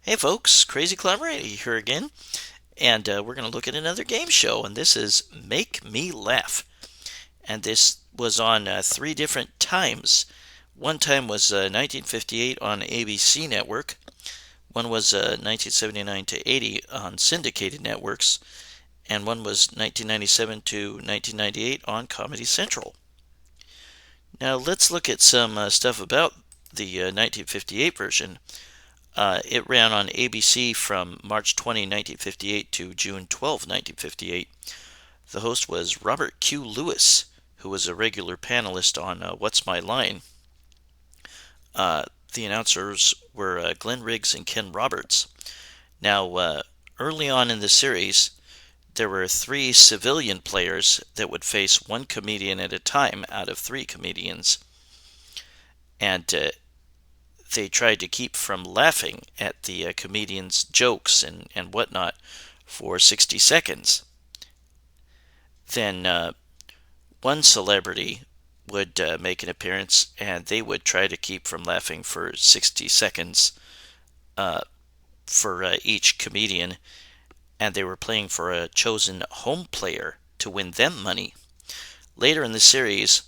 Hey folks, Crazyclimber80 here again, and we're going to look at another game show, and this is Make Me Laugh. And this was on three different times. One time was 1958 on ABC Network, one was 1979 to 80 on syndicated networks, and one was 1997 to 1998 on Comedy Central. Now let's look at some stuff about the 1958 version. It ran on ABC from March 20, 1958 to June 12, 1958. The host was Robert Q. Lewis, who was a regular panelist on What's My Line. The announcers were Glenn Riggs and Ken Roberts. Now, early on in the series, there were three civilian players that would face one comedian at a time out of three comedians. And they tried to keep from laughing at the comedian's jokes and whatnot for 60 seconds. Then one celebrity would make an appearance, and they would try to keep from laughing for 60 seconds for each comedian, and they were playing for a chosen home player to win them money. Later in the series,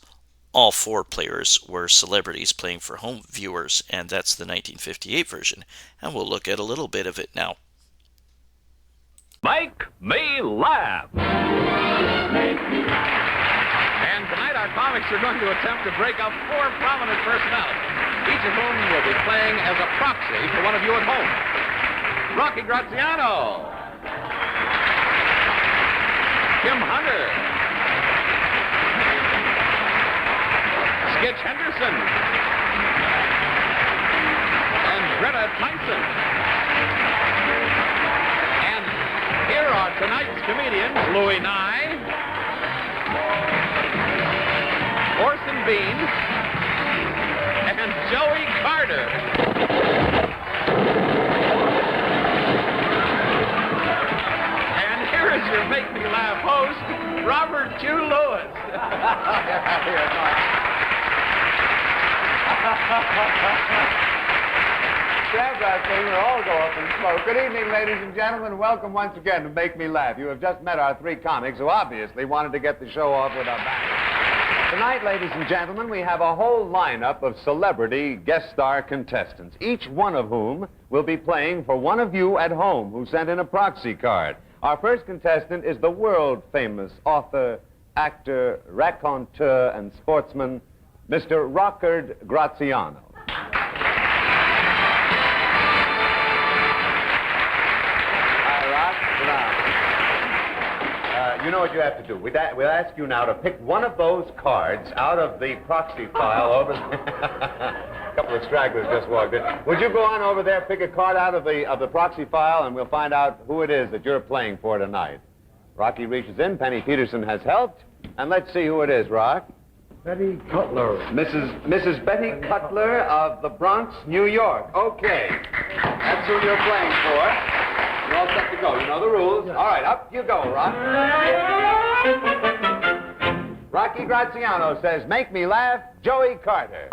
all four players were celebrities playing for home viewers, and that's the 1958 version, and we'll look at a little bit of it now. Make me laugh. And tonight our comics are going to attempt to break up four prominent personalities, each of whom will be playing as a proxy for one of you at home. Rocky Graziano, Kim Hunter, Skitch Henderson, and Greta Tyson. And here are tonight's comedians: Louis Nye, Orson Bean, and Joey Carter. And here is your Make Me Laugh host, Robert Q. Lewis. Grab that thing, we'll all go up and smoke. Good evening, ladies and gentlemen. Welcome once again to Make Me Laugh. You have just met our three comics who obviously wanted to get the show off with a bang. Tonight, ladies and gentlemen, we have a whole lineup of celebrity guest star contestants, each one of whom will be playing for one of you at home who sent in a proxy card. Our first contestant is the world-famous author, actor, raconteur, and sportsman, Mr. Rockard Graziano. Hi, Rock. Sit down. You know what you have to do. We'll ask you now to pick one of those cards out of the proxy file over A couple of stragglers just walked in. Would you go on over there, pick a card out of the proxy file, and we'll find out who it is that you're playing for tonight. Rocky reaches in. Penny Peterson has helped. And let's see who it is, Rock. Betty Cutler. Mrs. Betty Cutler of the Bronx, New York. Okay. That's who you're playing for. You're all set to go. You know the rules. All right, up you go, Rock. Rocky Graziano says, "Make me laugh, Joey Carter."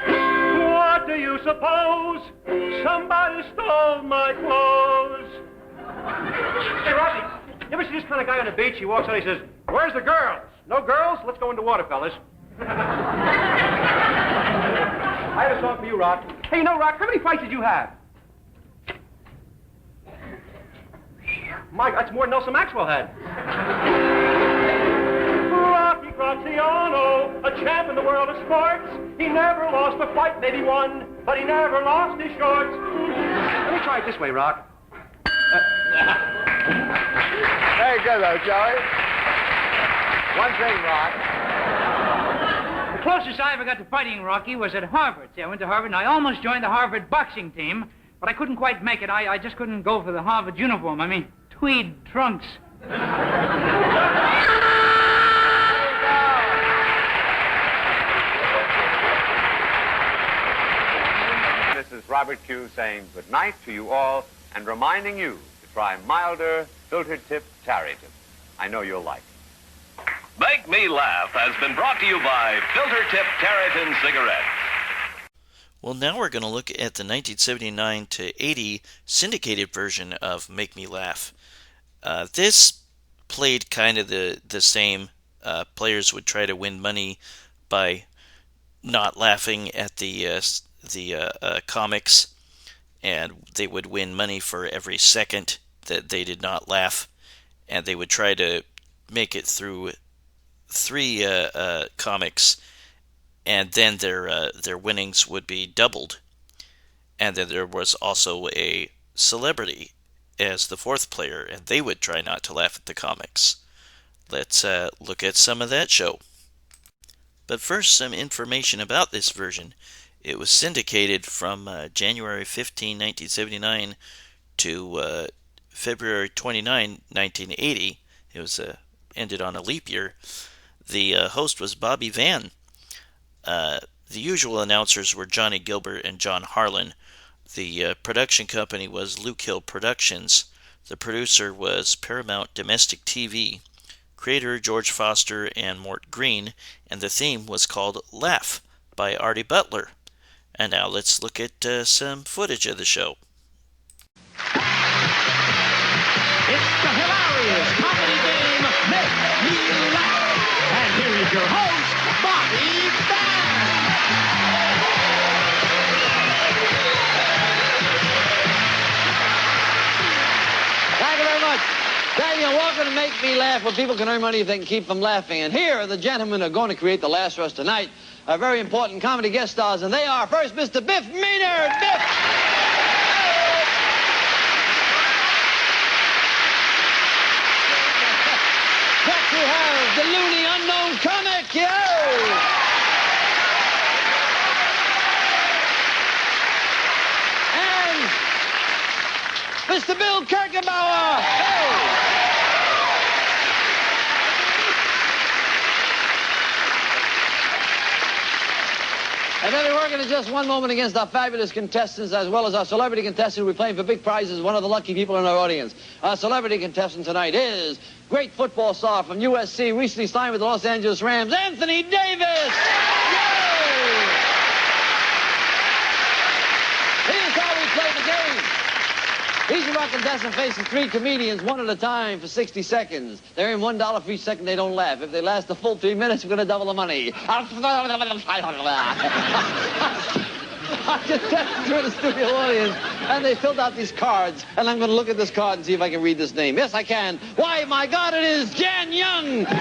What do you suppose? Somebody stole my clothes. Hey, Rocky, you ever see this kind of guy on the beach? He walks out, he says, "Where's the girls? No girls? Let's go into water, fellas." I have a song for you, Rock. Hey, you know, Rock, how many fights did you have? Mike, that's more than Nelson Maxwell had. Rocky Graziano, a champ in the world of sports. He never lost a fight, maybe won, but he never lost his shorts. Let me try it this way, Rock. Very good, though, Joey. One thing, Rock. The closest I ever got to fighting, Rocky, was at Harvard. See, I went to Harvard, and I almost joined the Harvard boxing team, but I couldn't quite make it. I just couldn't go for the Harvard uniform. I mean, tweed trunks. This is Robert Q saying good night to you all and reminding you to try milder filtered tip tarry tip. I know you'll like it. Make Me Laugh has been brought to you by Filter Tip Tarleton Cigarettes. Well, now we're going to look at the 1979 to 80 syndicated version of Make Me Laugh. This played kind of the same. Players would try to win money by not laughing at the comics, and they would win money for every second that they did not laugh, and they would try to make it through 3 comics, and then their winnings would be doubled. And then there was also a celebrity as the 4th player, and they would try not to laugh at the comics. Let's look at some of that show. But first, some information about this version. It was syndicated from January 15, 1979 to February 29, 1980. It was ended on a leap year. The host was Bobby Van. The usual announcers were Johnny Gilbert and John Harlan. The production company was Luke Hill Productions. The producer was Paramount Domestic TV. Creator George Foster and Mort Green, and the theme was called Laugh by Artie Butler. And now let's look at some footage of the show. It's the hilarious comedy game, Make Me Laugh. And here is your host, Bobby Van. Thank you very much. Thank you. Welcome to Make Me Laugh, where people can earn money if they can keep from laughing. And here are the gentlemen who are going to create the laughs for us tonight. Our very important comedy guest stars, and they are first Mr. Biff Maynard. Biff! Next we have the loony unknown comic, yo! And Mr. Bill Kirkenbauer. Hey! And then we're working in just one moment against our fabulous contestants as well as our celebrity contestant who will be playing for big prizes, one of the lucky people in our audience. Our celebrity contestant tonight is great football star from USC, recently signed with the Los Angeles Rams, Anthony Davis! Yay! Here's how we play the game. Each of our contestants faces 3 comedians, one at a time for 60 seconds. They earn $1 for each second they don't laugh. If they last the full 3 minutes, we're going to double the money. Our contestants were in the studio audience, and they filled out these cards. And I'm going to look at this card and see if I can read this name. Yes, I can. Why, my God, it is Jan Young! How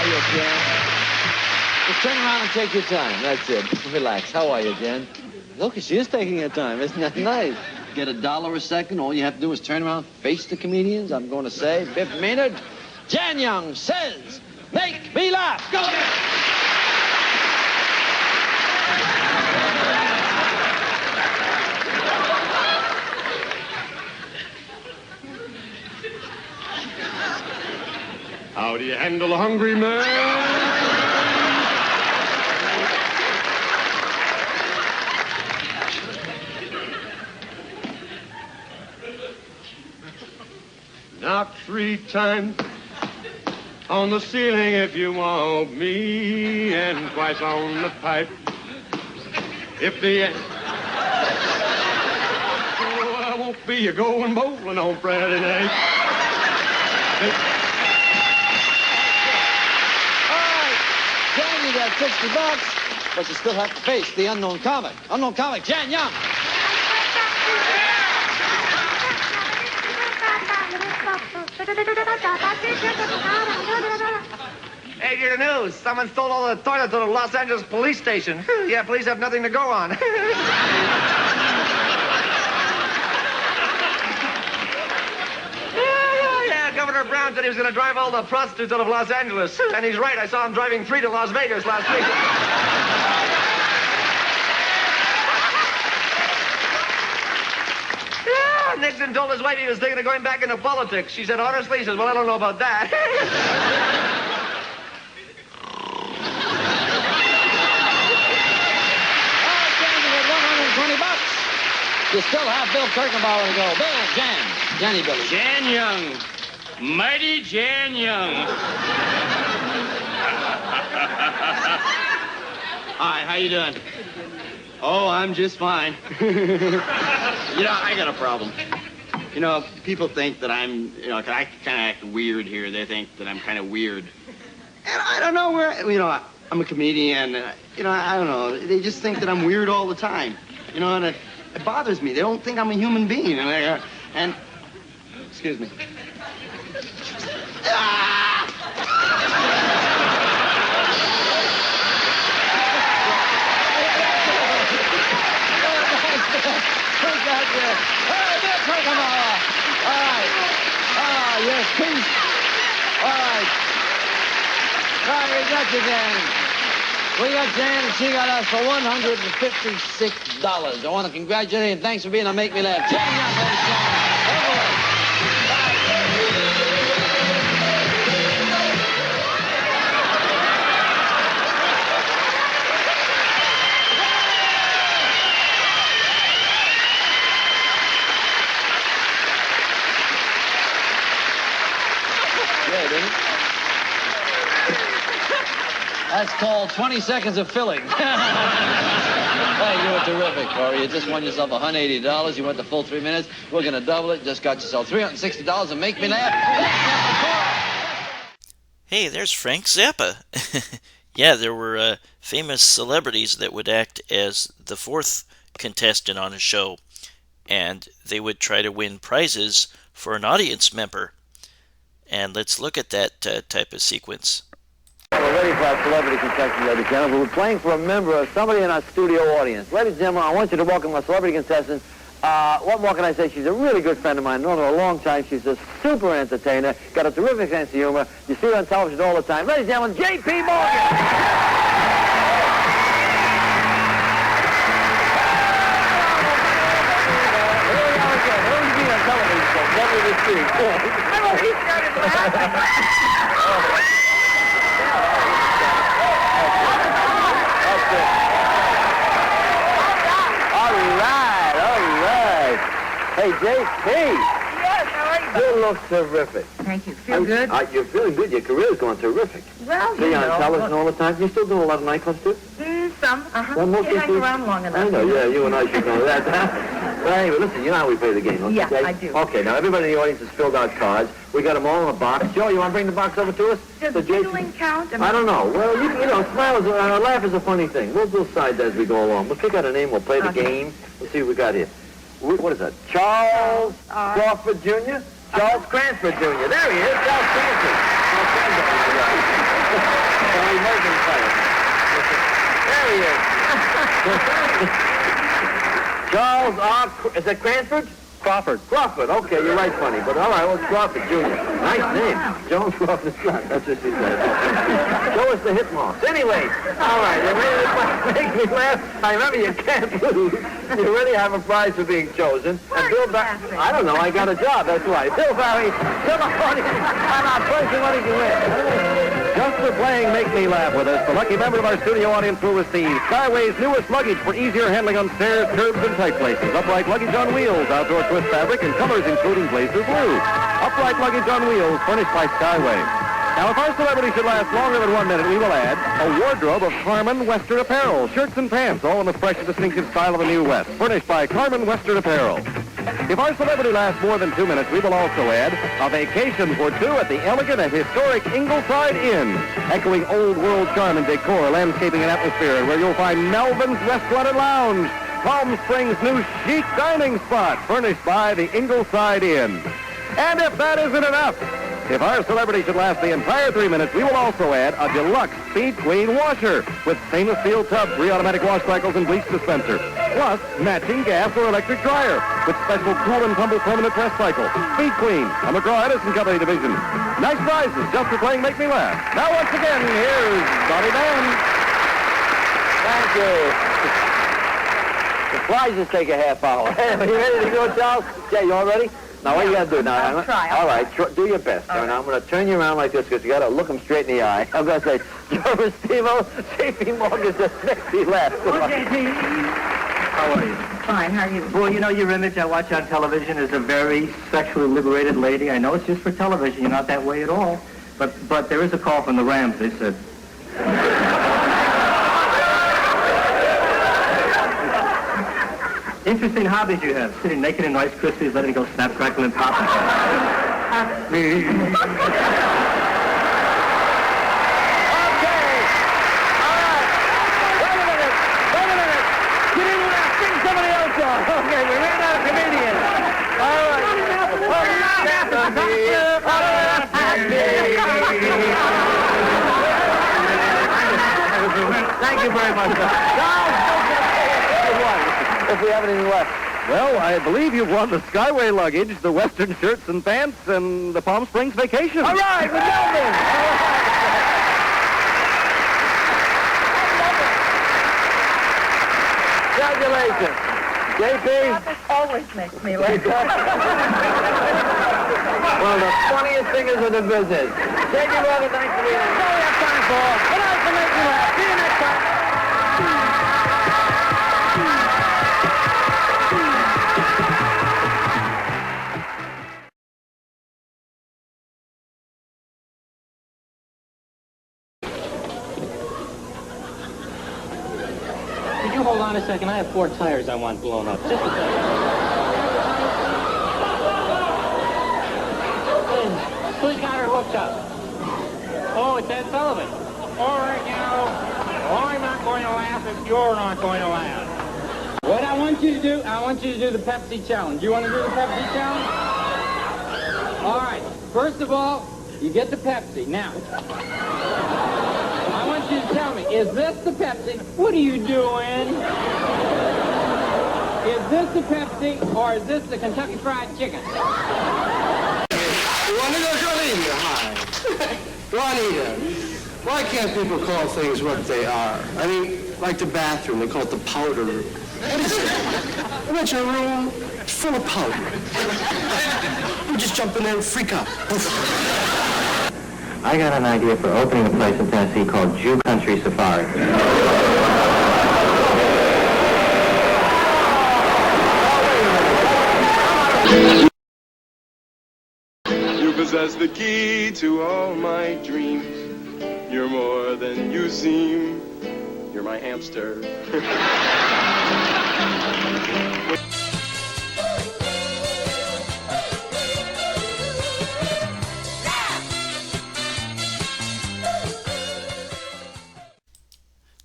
are you, Jan? Just turn around and take your time. That's it. Relax. How are you, Jen? Look, she is taking her time. Isn't that nice? Get $1 a second. All you have to do is turn around, face the comedians. I'm going to say, Biff Maynard, Jan Young says, make me laugh. Go ahead. How do you handle a hungry man? Knock 3 times on the ceiling if you want me, and twice on the pipe if the... Oh, I won't be you going bowling on Friday night. All right. Jan, you got $60, but you still have to face the unknown comic. Unknown comic, Jan Young. Hey, hear the news. Someone stole all the toilets at the Los Angeles police station. Yeah, police have nothing to go on. Yeah, Governor Brown said he was going to drive all the prostitutes out of Los Angeles. And he's right. I saw him driving 3 to Las Vegas last week. Nixon told his wife he was thinking of going back into politics. She said, honestly, he says, well, I don't know about that. $120. You still have Bill Kirkenbauer to go. Bill, Jan. Jenny, Billy. Jan Young. Mighty Jan Young. Hi, how you doing? Oh, I'm just fine. I got a problem. People think that I'm, I kind of act weird here. They think that I'm kind of weird. And I don't know where, I'm a comedian. I don't know. They just think that I'm weird all the time. And it bothers me. They don't think I'm a human being. And excuse me. Yes, peace. All right. We got you, Jan. We got Jan, and she got us for $156. I want to congratulate you and thanks for being on Make Me Laugh. Jan, ladies and gentlemen. That's called 20 seconds of filling. Hey, you were terrific, Corey. You just won yourself $180. You went the full 3 minutes. We're going to double it. Just got yourself $360 and make me laugh. Hey, there's Frank Zappa. Yeah, there were famous celebrities that would act as the fourth contestant on a show, and they would try to win prizes for an audience member. And let's look at that type of sequence. We're ready for our celebrity contestant, ladies and gentlemen. We're playing for a member of somebody in our studio audience. Ladies and gentlemen, I want you to welcome our celebrity contestant. What more can I say? She's a really good friend of mine. Known her a long time. She's a super entertainer. Got a terrific sense of humor. You see her on television all the time. Ladies and gentlemen, J.P. Morgan. Hey, J.P. Yes, how are you? You look terrific. Thank you. Feel good? You're feeling good. Your career's going terrific. Well, See on television all the time. You still do a lot of nightclubs, too? Some, uh-huh. Well, most You hang people- around long enough. I know, yeah, you and I should know that. But anyway, listen, you know how we play the game, okay? Yeah, I do. Okay, now everybody in the audience has filled out cards. We got them all in a box. Joe, you want to bring the box over to us? Does So Jason- giggling count? I don't know. Well, you know, smiles, laugh is a funny thing. We'll decide as we go along. We'll pick out a name. We'll play the Okay. game. We'll see what we got here. What is that? Charles Crawford Jr.? Charles Cransford Jr. There he is, Charles Cransford. There he is. Charles R. Is that Cransford? Crawford. Crawford. Okay, you're right, funny. But all right, well, it's Crawford Jr. Nice name. Jones Crawford's son. That's what she said. Show us the hit marks. Anyway, all right, you ready to make me laugh? I remember you can't lose. You already have a prize for being chosen. And Bill Barry, I don't know, I got a job, that's right. Bill Barry, come on, I'm not pushing what he can win. Just for playing Make Me Laugh with us, the lucky member of our studio audience will receive Skyway's newest luggage for easier handling on stairs, curbs, and tight places. Upright luggage on wheels, outdoor twist fabric, and colors including blazer blue. Upright luggage on wheels, furnished by Skyway. Now, if our celebrity should last longer than 1 minute, we will add a wardrobe of Carmen Western apparel, shirts and pants, all in the fresh and distinctive style of the New West, furnished by Carmen Western Apparel. If our celebrity lasts more than 2 minutes, we will also add a vacation for two at the elegant and historic Ingleside Inn, echoing old world charm and decor, landscaping and atmosphere, where you'll find Melvin's Restaurant and Lounge, Palm Springs' new chic dining spot, furnished by the Ingleside Inn. And if that isn't enough, if our celebrity should last the entire 3 minutes, we will also add a deluxe Speed Queen washer with stainless steel tub, 3 automatic wash cycles, and bleach dispenser. Plus, matching gas or electric dryer with special cool and tumble permanent press cycle. Speed Queen, a McGraw-Edison Company division. Nice prizes just for playing Make Me Laugh. Now, once again, here's Bonnie Dan. Thank you. The prizes take a half hour. Are you ready to go, Charles? Jay, you all ready? Now, what you got to do now? I'll try. All right, do your best. All right. Now, I'm going to turn you around like this because you got to look them straight in the eye. I'm going to say, Joe Steve-O, J.P. Morgan just makes me laugh. Okay, How are you? Fine, how are you? Well, you know, your image I watch on television is a very sexually liberated lady. I know it's just for television. You're not that way at all. But there is a call from the Rams, they said. Interesting hobbies you have. Sitting naked in Rice Krispies, letting it go snap, crackle, and pop. Okay, we ran out of comedians. All right. Thank you very much, sir. If we have anything left. Well, I believe you've won the Skyway luggage, the Western shirts and pants, and the Palm Springs vacation. All right, we got this. Congratulations. JP? This always makes me laugh. One of the funniest singers in the business. Thank you, brother. Thanks for being here. That's all we have time for. Good night for Make Me Laugh. See you next time. Could you hold on a second? I have 4 tires I want blown up. Just a second. Who's got her hooked up? Oh, it's Ed Sullivan. All right, now, I'm not going to laugh if you're not going to laugh. What I want you to do, I want you to do the Pepsi challenge. You want to do the Pepsi challenge? All right. First of all, you get the Pepsi. Now, I want you to tell me, is this the Pepsi? What are you doing? Is this the Pepsi or is this the Kentucky Fried Chicken? Juanita, hi. Juanita, why can't people call things what they are? I mean, like the bathroom, they call it the powder room. What is it? I went to a room full of powder. You just jump in there and freak out. I got an idea for opening a place in Tennessee called Jew Country Safari. You possess the key to all my dreams. You're more than you seem. You're my hamster.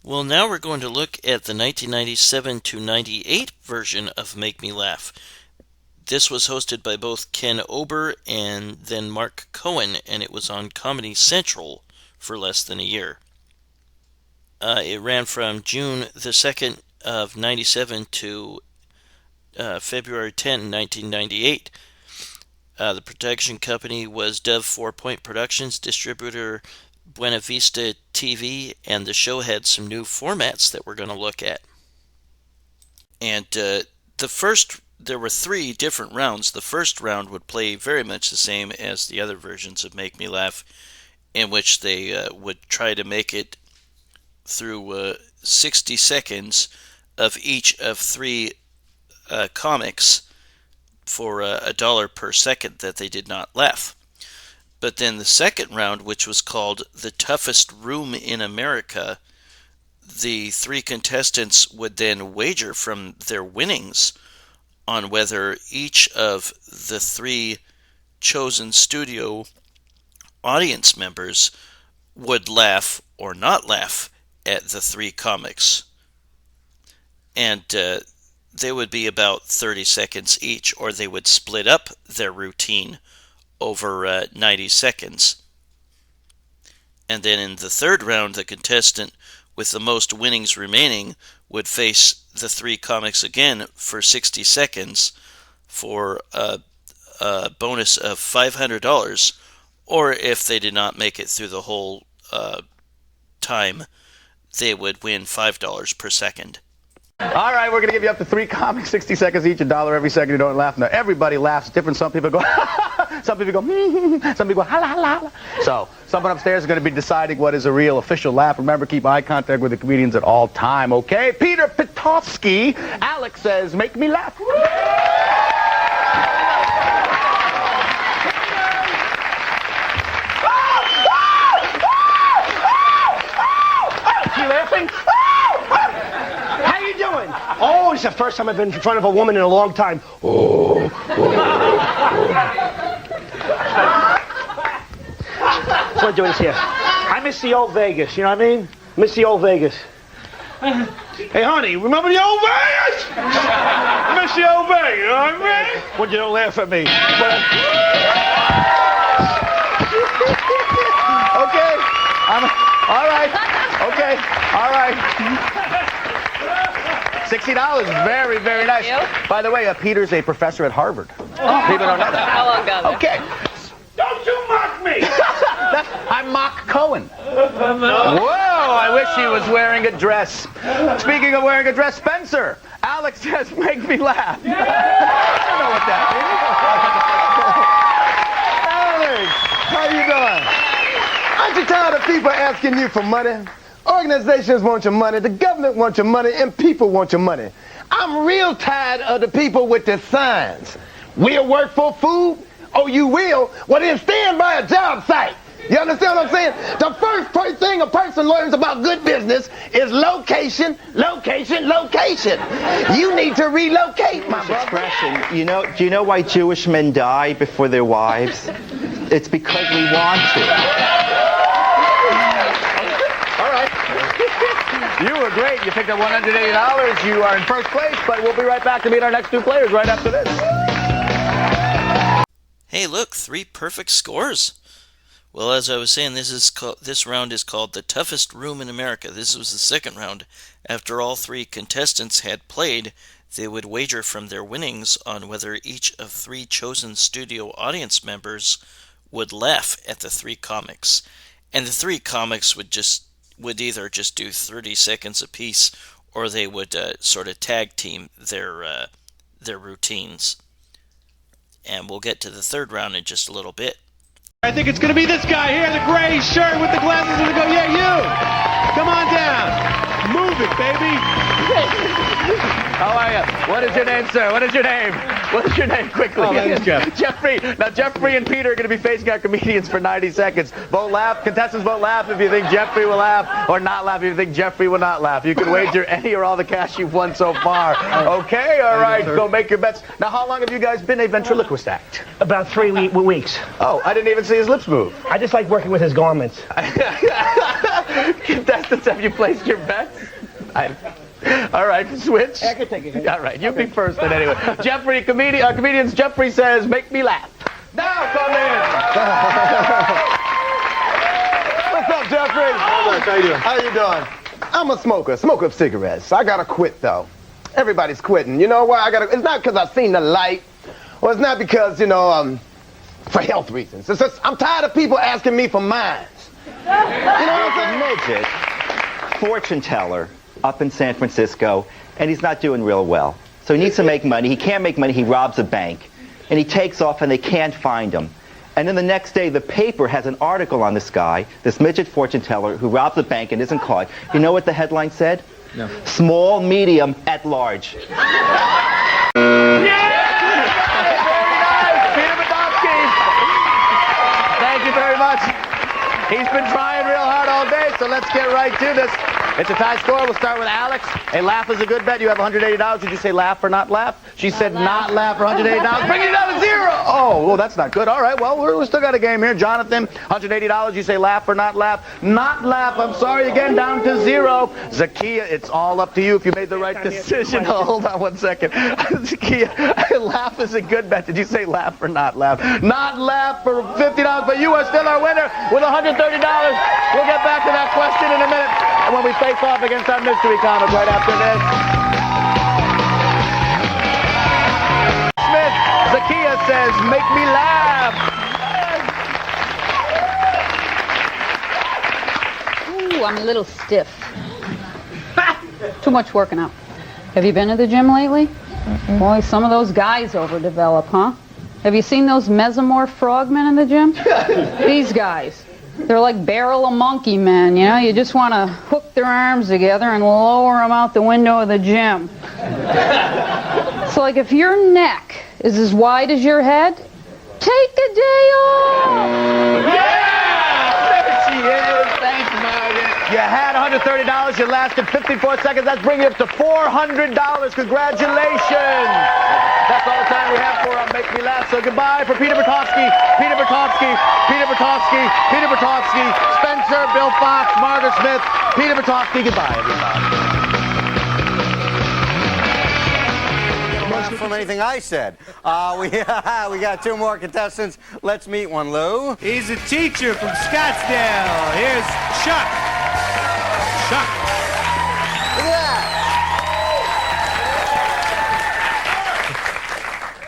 Well, now we're going to look at the 1997 to 98 version of Make Me Laugh. This was hosted by both Ken Ober and then Mark Cohen, and it was on Comedy Central for less than a year. It ran from June the 2nd of 97 to February 10, 1998. The production company was Dove 4 Point Productions, distributor Buena Vista TV, and the show had some new formats that we're going to look at. And there were 3 different rounds. The first round would play very much the same as the other versions of Make Me Laugh, in which they would try to make it through 60 seconds of each of 3 comics for $1 per second that they did not laugh. But then the second round, which was called The Toughest Room in America, the 3 contestants would then wager from their winnings on whether each of the 3 chosen studio audience members would laugh or not laugh at the 3 comics. And they would be about 30 seconds each, or they would split up their routine over 90 seconds. And then in the third round, the contestant with the most winnings remaining would face the 3 comics again for 60 seconds for a bonus of $500, or if they did not make it through the whole time, they would win $5 per second. All right, we're going to give you up to 3 comics, 60 seconds each, $1 every second you don't laugh. Now, everybody laughs different. Some people go, Some people go, some people go, ha la la la. So someone upstairs is going to be deciding what is a real official laugh. Remember, keep eye contact with the comedians at all time, okay? Peter Pitofsky, Alex says, make me laugh. You laughing? How you doing? Oh, it's the first time I've been in front of a woman in a long time. Oh. That's what I'm doing this here. I miss the old Vegas, you know what I mean? Miss the old Vegas. Hey, honey, remember the old Vegas? I miss the old Vegas, you know what I mean? When you don't laugh at me. Okay, all right. Okay, all right. $60, very, very nice. By the way, Peter's a professor at Harvard. People don't know that. How long ago? Okay. Don't you mock me! I mock Cohen. Whoa, I wish he was wearing a dress. Speaking of wearing a dress, Spencer, Alex says, make me laugh. I don't know what that means. Alex, how you doing? Aren't you tired of people asking you for money? Organizations want your money, the government wants your money, and people want your money. I'm real tired of the people with the signs. We'll work for food. Oh, you will? Well, then stand by a job site. You understand what I'm saying? The first thing a person learns about good business is location, location, location. You need to relocate, my brother. Expression. Do you know why Jewish men die before their wives? It's because we want to. All right. You were great. You picked up $180. You are in first place, but we'll be right back to meet our next two players right after this. Hey, look, 3 perfect scores. Well, as I was saying, this round is called the toughest room in America. This was the second round. After all 3 contestants had played, they would wager from their winnings on whether each of 3 chosen studio audience members would laugh at the 3 comics. And the 3 comics would either just do 30 seconds apiece, or they would sort of tag team their routines. And we'll get to the third round in just a little bit. I think it's going to be this guy here, the gray shirt with the glasses, and go, yeah, you! Come on down! Move it, baby! How are you? What is your name, sir? What is your name? What is your name, quickly? Oh, my name's Jeff. Jeffrey. Now, Jeffrey and Peter are going to be facing our comedians for 90 seconds. Vote laugh. Contestants vote laugh if you think Jeffrey will laugh, or not laugh if you think Jeffrey will not laugh. You can wager any or all the cash you've won so far. Okay? All right. Go make your bets. Now, how long have you guys been a ventriloquist act? About 3 weeks. Oh, I didn't even see his lips move. I just like working with his garments. Contestants, have you placed your bets? All right, switch. I can take it. All right, you be first then anyway. Jeffrey, comedians, Jeffrey says, make me laugh. Now come in. What's up, Jeffrey? How you doing? How you doing? I'm a smoker of cigarettes. I gotta quit, though. Everybody's quitting. You know why? It's not because I've seen the light, or it's not because, for health reasons. It's just, I'm tired of people asking me for mines. You know what I'm saying? Midget, fortune teller, up in San Francisco, and he's not doing real well. So he needs to make money. He can't make money. He robs a bank. And he takes off, and they can't find him. And then the next day, the paper has an article on this guy, this midget fortune teller who robs a bank and isn't caught. You know what the headline said? No. Small, medium, at large. Peter Badowski. Thank you very much. He's been trying real hard all day, so let's get right to this. It's a tie score. We'll start with Alex. A laugh is a good bet. You have $180. Did you say laugh or not laugh? She said not laugh for $180. Bring it down to zero. Oh, well, that's not good. All right, well, we still got a game here. Jonathan, $180. You say laugh or not laugh? Not laugh. I'm sorry again, down to zero. Zakia, it's all up to you if you made the right decision. Oh, hold on one second. Zakia, laugh is a good bet. Did you say laugh or not laugh? Not laugh for $50, but you are still our winner with $130. We'll get back to that question in a minute. And when we face off against our mystery comic right after this. Smith, Zakia says, make me laugh. Ooh, I'm a little stiff. Too much working out. Have you been to the gym lately? Boy, some of those guys overdevelop, huh? Have you seen those mesomorph frogmen in the gym? These guys. They're like barrel of monkey men, you know? You just want to hook their arms together and lower them out the window of the gym. So, like, if your neck is as wide as your head, take a day off! There she is. Thanks, Margaret. You had $130. You lasted 54 seconds. That's bringing it up to $400. Congratulations. That's all the time we have for Make Me Laugh. So goodbye for Peter Bertovsky, Peter Bertovsky, Peter Bertovsky, Peter Bertovsky, Spencer, Bill Fox, Margaret Smith, Peter Bertovsky. Goodbye, everybody. From anything I said. We got two more contestants. Let's meet one, Lou. He's a teacher from Scottsdale. Here's Chuck. Chuck. Look at that.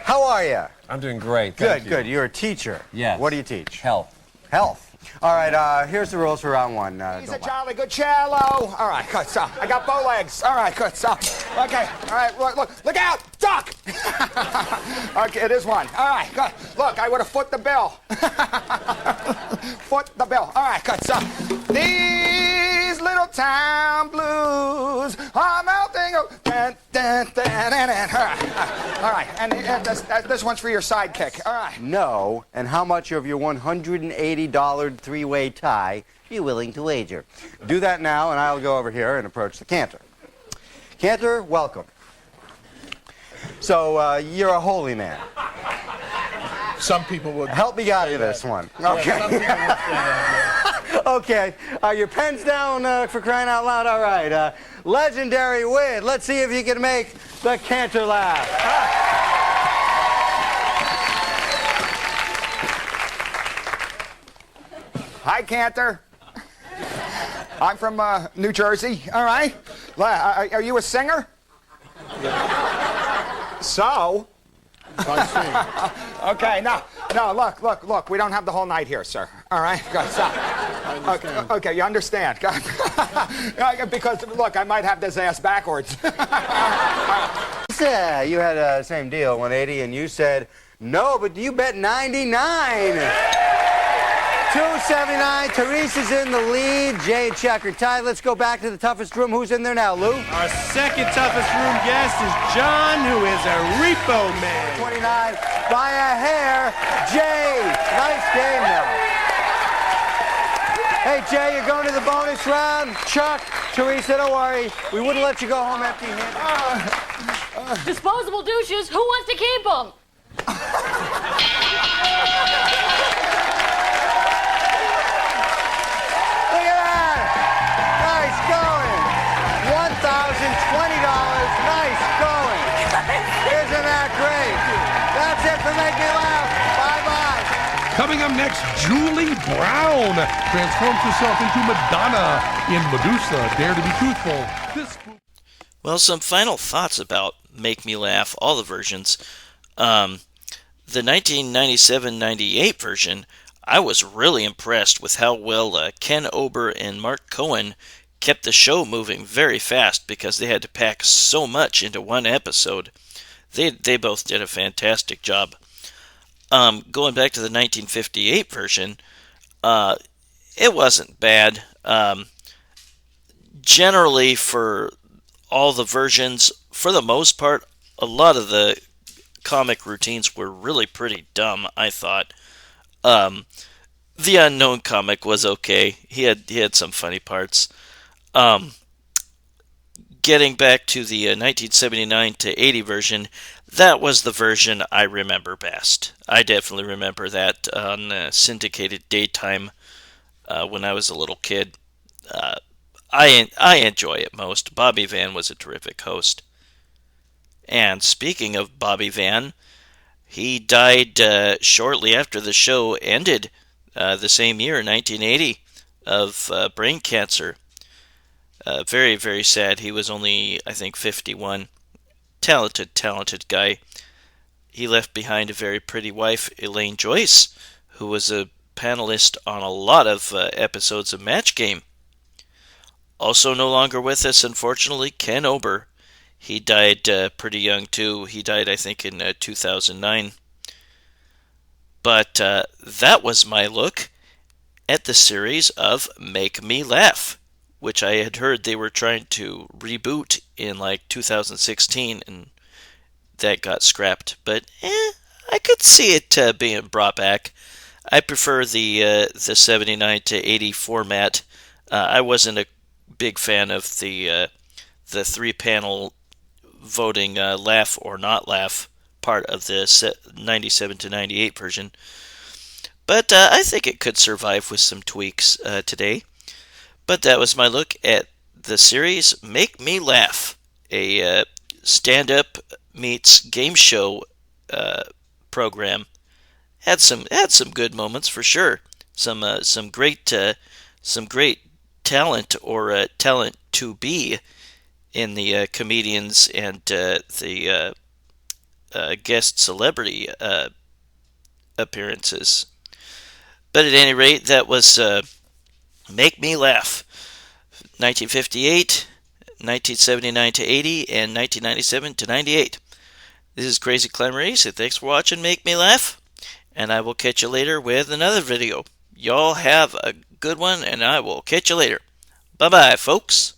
How are you? I'm doing great. Good, good. You're a teacher. Yes. What do you teach? Health. Health. All right, here's the rules for round one. He's a jolly good cello. All right, good. So I got bow legs. All right, good. So, okay. All right, look out, duck. Okay, it is one. All right, good. Look, I would have foot the bill. Foot the bill. All right, good. So these little town blues are melting. Dun, dun, dun, dun, dun. All right, and this one's for your sidekick. All right. No, and how much of your $180 three-way tie are you willing to wager? Do that now, and I'll go over here and approach the cantor. Cantor, welcome. So, you're a holy man. Some people would. Help me out of this one. Okay. Okay. Are your pens down for crying out loud? All right. Legendary win. Let's see if you can make the cantor laugh. Hi, Cantor. I'm from New Jersey. All right. Are you a singer? So? Okay, no, look, we don't have the whole night here, sir. All right? Good, so. Okay, you understand. Because, look, I might have this ass backwards. Yeah, you had the same deal, 180, and you said, no, but you bet 99. 279. Teresa's in the lead. Jay and Chuck are tied. Let's go back to the toughest room. Who's in there now, Lou? Our second toughest room guest is John, who is a repo man. 29 by a hair. Jay, nice game now. Hey, Jay, you're going to the bonus round. Chuck, Teresa, don't worry. We wouldn't let you go home empty-handed. Disposable douches. Who wants to keep them? Nice going. Isn't that great? That's it for Make Me Laugh. Bye-bye. Coming up next, Julie Brown transforms herself into Madonna in Medusa. Dare to be truthful. Well, some final thoughts about Make Me Laugh, all the versions. The 1997-98 version, I was really impressed with how well Ken Ober and Mark Cohen kept the show moving very fast because they had to pack so much into one episode. They both did a fantastic job. Going back to the 1958 version, it wasn't bad. Generally, for all the versions, for the most part, a lot of the comic routines were really pretty dumb, I thought. The Unknown comic was okay. He had some funny parts. Getting back to the 1979 to 80 version, that was the version I remember best. I definitely remember that on syndicated daytime when I was a little kid. I enjoy it most. Bobby Van was a terrific host. And speaking of Bobby Van, he died shortly after the show ended, the same year, 1980, of brain cancer. Very, very sad. He was only, I think, 51. Talented guy. He left behind a very pretty wife, Elaine Joyce, who was a panelist on a lot of episodes of Match Game. Also no longer with us, unfortunately, Ken Ober. He died pretty young, too. He died, I think, in 2009. But that was my look at the series of Make Me Laugh, which I had heard they were trying to reboot in like 2016, and that got scrapped. But I could see it being brought back. I prefer the 79 to 80 format. I wasn't a big fan of the 3-panel voting laugh or not laugh part of the 97 to 98 version. But I think it could survive with some tweaks today. But that was my look at the series Make Me Laugh, a stand-up meets game show program. Had some good moments for sure. Some great talent or talent to be in the comedians and the guest celebrity appearances. But at any rate, that was Make Me Laugh, 1958, 1979 to 80, and 1997 to 98. This is Crazyclimber80's, and thanks for watching Make Me Laugh, and I will catch you later with another video. Y'all have a good one, and I will catch you later. Bye-bye, folks.